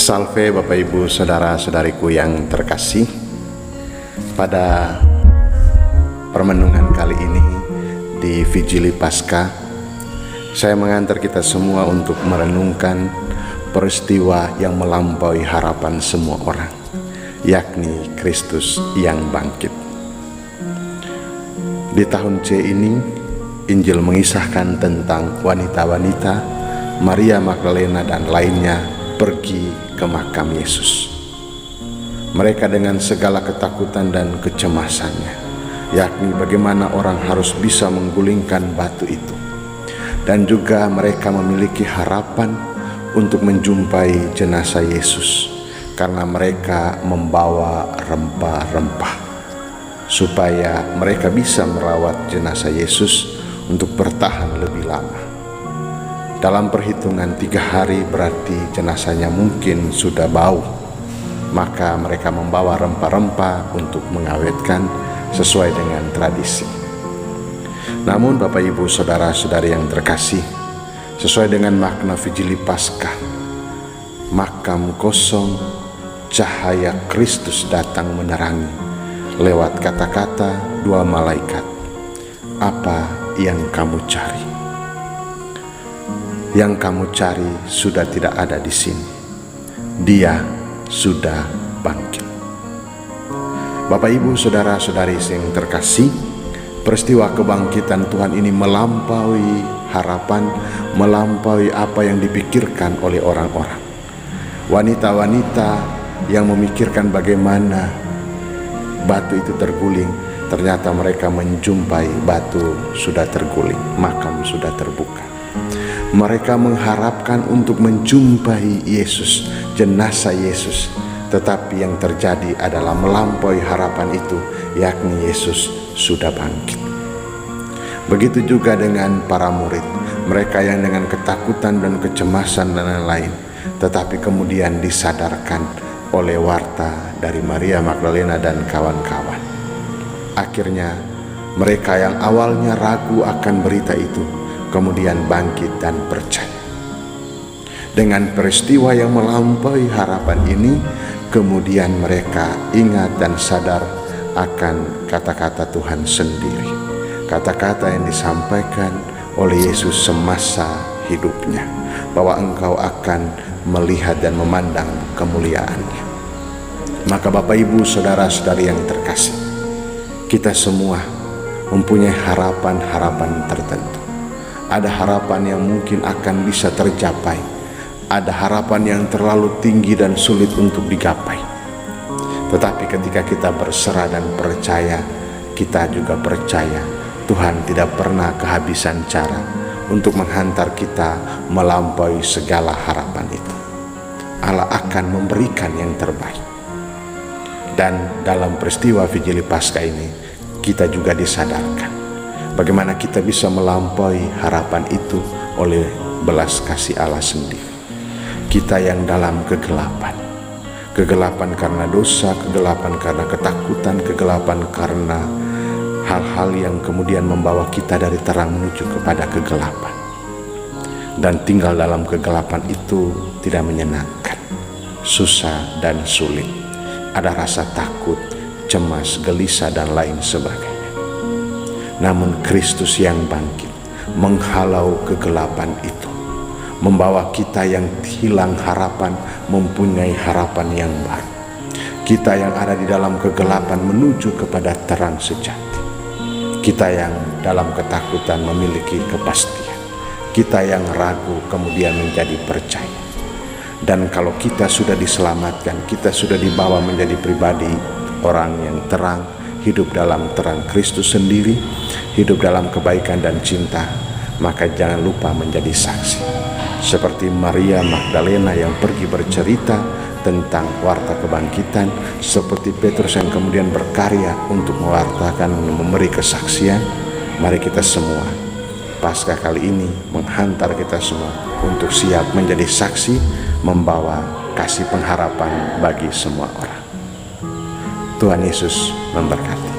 Salve Bapak Ibu Saudara-saudariku yang terkasih. Pada permenungan kali ini di Vigili Paskah, saya mengantar kita semua untuk merenungkan peristiwa yang melampaui harapan semua orang, yakni Kristus yang bangkit. Di tahun C ini, Injil mengisahkan tentang wanita-wanita, Maria Magdalena dan lainnya pergi ke makam Yesus. Mereka dengan segala ketakutan dan kecemasannya, yakni bagaimana orang harus bisa menggulingkan batu itu. Dan juga mereka memiliki harapan untuk menjumpai jenazah Yesus, karena mereka membawa rempah-rempah, supaya mereka bisa merawat jenazah Yesus untuk bertahan lebih lama. Dalam perhitungan 3 hari berarti jenazahnya mungkin sudah bau, maka mereka membawa rempah-rempah untuk mengawetkan sesuai dengan tradisi. Namun Bapak Ibu Saudara-saudari yang terkasih, sesuai dengan makna Vigili Paskah, makam kosong, cahaya Kristus datang menerangi lewat kata-kata 2 malaikat. Apa yang kamu cari? Yang kamu cari sudah tidak ada di sini. Dia sudah bangkit. Bapak Ibu Saudara-saudari yang terkasih, peristiwa kebangkitan Tuhan ini melampaui harapan, melampaui apa yang dipikirkan oleh orang-orang. Wanita-wanita yang memikirkan bagaimana batu itu terguling, ternyata mereka menjumpai batu sudah terguling, makam sudah terbuka. Mereka mengharapkan untuk menjumpai Yesus, jenazah Yesus, tetapi yang terjadi adalah melampaui harapan itu, yakni Yesus sudah bangkit. Begitu juga dengan para murid, mereka yang dengan ketakutan dan kecemasan dan lain-lain, tetapi kemudian disadarkan oleh warta dari Maria Magdalena dan kawan-kawan. Akhirnya mereka yang awalnya ragu akan berita itu kemudian bangkit dan percaya. Dengan peristiwa yang melampaui harapan ini, kemudian mereka ingat dan sadar akan kata-kata Tuhan sendiri, kata-kata yang disampaikan oleh Yesus semasa hidupnya, bahwa engkau akan melihat dan memandang kemuliaannya. Maka Bapak Ibu Saudara-saudari yang terkasih, kita semua mempunyai harapan-harapan tertentu. Ada harapan yang mungkin akan bisa tercapai, ada harapan yang terlalu tinggi dan sulit untuk digapai. Tetapi ketika kita berserah dan percaya, kita juga percaya Tuhan tidak pernah kehabisan cara untuk menghantar kita melampaui segala harapan itu. Allah akan memberikan yang terbaik. Dan dalam peristiwa Vigili Paskah ini, kita juga disadarkan bagaimana kita bisa melampaui harapan itu oleh belas kasih Allah sendiri. Kita yang dalam kegelapan karena dosa, kegelapan karena ketakutan, kegelapan karena hal-hal yang kemudian membawa kita dari terang menuju kepada kegelapan. Dan tinggal dalam kegelapan itu tidak menyenangkan, susah dan sulit. Ada rasa takut, cemas, gelisah dan lain sebagainya. Namun Kristus yang bangkit menghalau kegelapan itu, membawa kita yang hilang harapan mempunyai harapan yang baru. Kita yang ada di dalam kegelapan menuju kepada terang sejati. Kita yang dalam ketakutan memiliki kepastian. Kita yang ragu kemudian menjadi percaya. Dan kalau kita sudah diselamatkan, kita sudah dibawa menjadi pribadi orang yang terang, hidup dalam terang Kristus sendiri, hidup dalam kebaikan dan cinta, maka jangan lupa menjadi saksi. Seperti Maria Magdalena yang pergi bercerita tentang warta kebangkitan, seperti Petrus yang kemudian berkarya untuk mewartakan, memberi kesaksian. Mari kita semua, Paskah kali ini menghantar kita semua untuk siap menjadi saksi, membawa kasih pengharapan bagi semua orang. Tuhan Yesus memberkati.